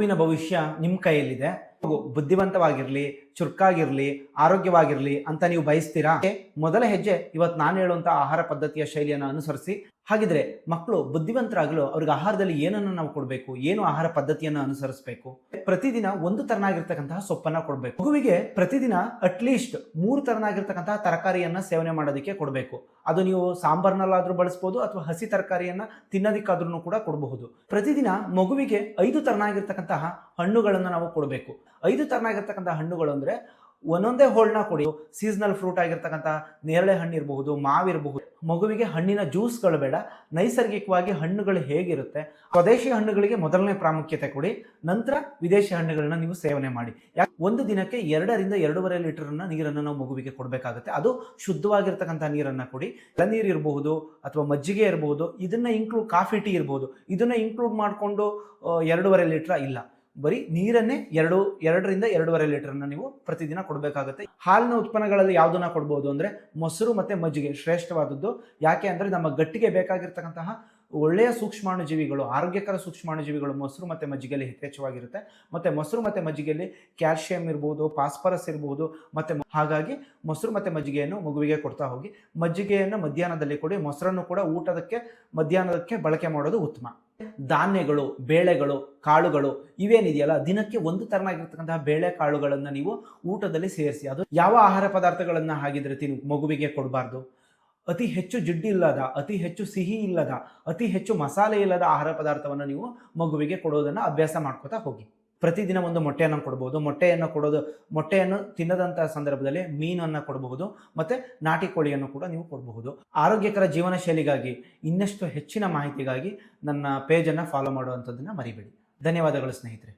ಮಗುವಿನ ಭವಿಷ್ಯ ನಿಮ್ಮ ಕೈಯಲ್ಲಿದೆ. ಮಗು ಬುದ್ಧಿವಂತವಾಗಿರ್ಲಿ, ಚುರುಕಾಗಿರ್ಲಿ, ಆರೋಗ್ಯವಾಗಿರ್ಲಿ ಅಂತ ನೀವು ಬಯಸ್ತೀರಾ? ಮೊದಲ ಹೆಜ್ಜೆ ಇವತ್ತು ನಾನು ಹೇಳುವಂತ ಆಹಾರ ಪದ್ಧತಿಯ ಶೈಲಿಯನ್ನು ಅನುಸರಿಸಿ. ಹಾಗಿದ್ರೆ ಮಕ್ಕಳು ಬುದ್ಧಿವಂತರಾಗಲು ಅವ್ರಿಗೆ ಆಹಾರದಲ್ಲಿ ಏನನ್ನು ನಾವು ಕೊಡಬೇಕು, ಏನು ಆಹಾರ ಪದ್ಧತಿಯನ್ನು ಅನುಸರಿಸಬೇಕು? ಪ್ರತಿದಿನ ಒಂದು ತರನಾಗಿರ್ತಕ್ಕಂತಹ ಸೊಪ್ಪನ್ನ ಕೊಡಬೇಕು. ಮಗುವಿಗೆ ಪ್ರತಿದಿನ ಅಟ್ಲೀಸ್ಟ್ 3 ತರನಾಗಿರ್ತಕ್ಕಂತಹ ತರಕಾರಿಯನ್ನ ಸೇವನೆ ಮಾಡೋದಕ್ಕೆ ಕೊಡಬೇಕು. ಅದು ನೀವು ಸಾಂಬಾರ್ನಲ್ಲಾದ್ರೂ ಬಳಸಬಹುದು ಅಥವಾ ಹಸಿ ತರಕಾರಿಯನ್ನ ತಿನ್ನೋದಕ್ಕಾದ್ರೂ ಕೂಡ ಕೊಡಬಹುದು. ಪ್ರತಿದಿನ ಮಗುವಿಗೆ 5 ತರನಾಗಿರ್ತಕ್ಕಂತಹ ಹಣ್ಣುಗಳನ್ನು ನಾವು ಕೊಡಬೇಕು. 5 ತರನಾಗಿರ್ತಕ್ಕಂತಹ ಹಣ್ಣುಗಳು ಅಂದ್ರೆ ಒಂದೊಂದೇ ಹೋಳನ್ನ ಕೊಡಿ. ಸೀಸನಲ್ ಫ್ರೂಟ್ ಆಗಿರ್ತಕ್ಕಂಥ ನೇರಳೆ ಹಣ್ಣು ಇರಬಹುದು, ಮಾವಿರಬಹುದು. ಮಗುವಿಗೆ ಹಣ್ಣಿನ ಜ್ಯೂಸ್ಗಳು ಬೇಡ. ನೈಸರ್ಗಿಕವಾಗಿ ಹಣ್ಣುಗಳು ಹೇಗಿರುತ್ತೆ, ಸ್ವದೇಶಿ ಹಣ್ಣುಗಳಿಗೆ ಮೊದಲನೇ ಪ್ರಾಮುಖ್ಯತೆ ಕೊಡಿ. ನಂತರ ವಿದೇಶಿ ಹಣ್ಣುಗಳನ್ನ ನೀವು ಸೇವನೆ ಮಾಡಿ. ಒಂದು ದಿನಕ್ಕೆ 2 ರಿಂದ 2.5 ಲೀಟರ್ ನೀರನ್ನು ನಾವು ಮಗುವಿಗೆ ಕೊಡಬೇಕಾಗುತ್ತೆ. ಅದು ಶುದ್ಧವಾಗಿರ್ತಕ್ಕಂಥ ನೀರನ್ನ ಕೊಡಿ. ಎಳನೀರು ಇರಬಹುದು ಅಥವಾ ಮಜ್ಜಿಗೆ ಇರಬಹುದು. ಇದನ್ನ ಇನ್ಕ್ಲೂಡ್, ಕಾಫಿ ಟೀ ಇರಬಹುದು, ಇದನ್ನ ಇನ್ಕ್ಲೂಡ್ ಮಾಡಿಕೊಂಡು 2.5 ಲೀಟರ್ ಇಲ್ಲ, ಬರೀ ನೀರನ್ನೇ 2 ರಿಂದ 2.5 ಲೀಟರ್ ನೀವು ಪ್ರತಿದಿನ ಕೊಡಬೇಕಾಗುತ್ತೆ. ಹಾಲಿನ ಉತ್ಪನ್ನಗಳಲ್ಲಿ ಯಾವುದನ್ನ ಕೊಡಬಹುದು ಅಂದ್ರೆ ಮೊಸರು ಮತ್ತೆ ಮಜ್ಜಿಗೆ ಶ್ರೇಷ್ಠವಾದದ್ದು. ಯಾಕೆ ಅಂದ್ರೆ ನಮ್ಮ ಗಟ್ಟಿಗೆ ಬೇಕಾಗಿರ್ತಕ್ಕಂತಹ ಒಳ್ಳೆಯ ಸೂಕ್ಷ್ಮಾಣುಜೀವಿಗಳು, ಆರೋಗ್ಯಕರ ಸೂಕ್ಷ್ಮಾಣುಜೀವಿಗಳು ಮೊಸರು ಮತ್ತೆ ಮಜ್ಜಿಗೆಯಲ್ಲಿ ಯಥೇಚ್ಛವಾಗಿರುತ್ತೆ. ಮತ್ತೆ ಮೊಸರು ಮತ್ತೆ ಮಜ್ಜಿಗೆಯಲ್ಲಿ ಕ್ಯಾಲ್ಸಿಯಂ ಇರಬಹುದು, ಫಾಸ್ಫರಸ್ ಇರಬಹುದು. ಮತ್ತೆ ಹಾಗಾಗಿ ಮೊಸರು ಮತ್ತೆ ಮಜ್ಜಿಗೆಯನ್ನು ಮಗುವಿಗೆ ಕೊಡ್ತಾ ಹೋಗಿ. ಮಜ್ಜಿಗೆಯನ್ನು ಮಧ್ಯಾಹ್ನದಲ್ಲಿ ಕೊಡಿ. ಮೊಸರನ್ನು ಕೂಡ ಊಟದಕ್ಕೆ ಮಧ್ಯಾಹ್ನದಕ್ಕೆ ಬಳಕೆ ಮಾಡೋದು ಉತ್ತಮ. ಧಾನ್ಯಗಳು, ಬೇಳೆಗಳು, ಕಾಳುಗಳು ಇವೇನಿದೆಯಲ್ಲ, ದಿನಕ್ಕೆ 1 ತರನಾಗಿರ್ತಕ್ಕಂತಹ ಬೇಳೆ ಕಾಳುಗಳನ್ನ ನೀವು ಊಟದಲ್ಲಿ ಸೇರಿಸಿ. ಅದು ಯಾವ ಆಹಾರ ಪದಾರ್ಥಗಳನ್ನ ಹಾಗಿದ್ರೆ ಮಗುವಿಗೆ ಕೊಡಬಾರ್ದು? ಅತಿ ಹೆಚ್ಚು ಜಿಡ್ಡು ಇಲ್ಲದ, ಅತಿ ಹೆಚ್ಚು ಸಿಹಿ ಇಲ್ಲದ, ಅತಿ ಹೆಚ್ಚು ಮಸಾಲೆ ಇಲ್ಲದ ಆಹಾರ ಪದಾರ್ಥವನ್ನು ನೀವು ಮಗುವಿಗೆ ಕೊಡೋದನ್ನ ಅಭ್ಯಾಸ ಮಾಡ್ಕೋತಾ ಹೋಗಿ. ಪ್ರತಿದಿನ ಒಂದು ಮೊಟ್ಟೆಯನ್ನು ಕೊಡಬಹುದು. ಮೊಟ್ಟೆಯನ್ನು ತಿನ್ನದಂತಹ ಸಂದರ್ಭದಲ್ಲಿ ಮೀನನ್ನು ಕೊಡಬಹುದು. ಮತ್ತೆ ನಾಟಿ ಕೋಳಿಯನ್ನು ಕೂಡ ನೀವು ಕೊಡಬಹುದು. ಆರೋಗ್ಯಕರ ಜೀವನ ಶೈಲಿಗಾಗಿ ಇನ್ನಷ್ಟು ಹೆಚ್ಚಿನ ಮಾಹಿತಿಗಾಗಿ ನನ್ನ ಪೇಜನ್ನು ಫಾಲೋ ಮಾಡುವಂಥದ್ದನ್ನ ಮರಿಬೇಡಿ. ಧನ್ಯವಾದಗಳು ಸ್ನೇಹಿತರೆ.